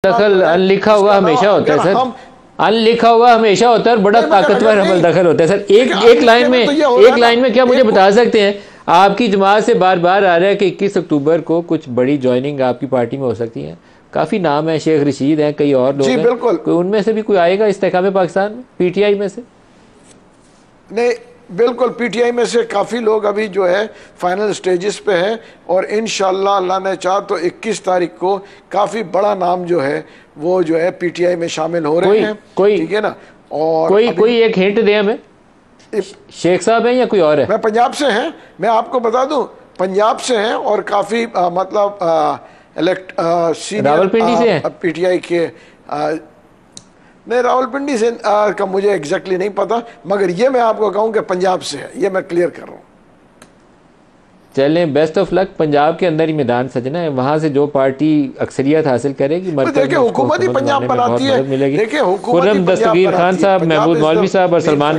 दखल अनलिखा हुआ हमेशा होता है सर, अनलिखा हुआ हमेशा होता है, बड़ा ताकतवर हमल दखल होता है सर। एक लाइन में क्या मुझे बता सकते हैं, आपकी जमात से बार बार आ रहा है कि 21 अक्टूबर को कुछ बड़ी ज्वाइनिंग आपकी पार्टी में हो सकती है, काफी नाम है, शेख रशीद हैं, कई और लोग हैं, कोई उनमें से भी कोई आएगा इस्तेकाम पाकिस्तान में पीटीआई में से? नहीं, बिल्कुल पीटीआई में से काफ़ी लोग अभी जो है फाइनल स्टेजेस पे हैं, और इंशाल्लाह अल्लाह ने चाहा तो 21 तारीख को काफ़ी बड़ा नाम जो है वो जो है पीटीआई में शामिल हो रहे हैं, ठीक है ना। और कोई एक हिंट दे हमें, शेख साहब हैं या कोई और है? मैं पंजाब से हैं, मैं आपको बता दूं, पंजाब से हैं और काफ़ी मतलब रावलपिंडी से हैं पीटीआई के नहीं, रावलपिंडी से का मुझे एग्जैक्टली नहीं पता, मगर ये मैं आपको कहूँ कि पंजाब से है, ये मैं क्लियर कर रहा हूँ। चलें, बेस्ट ऑफ लक। पंजाब के अंदर ही मैदान सजना है, वहां से जो पार्टी अक्सरियत हासिल करेगी, देखिए हुकूमत ही पंजाब बनाती है, देखिए हुकूमत दस्तगीर खान साहब, महमूद मौलवी साहब और सलमान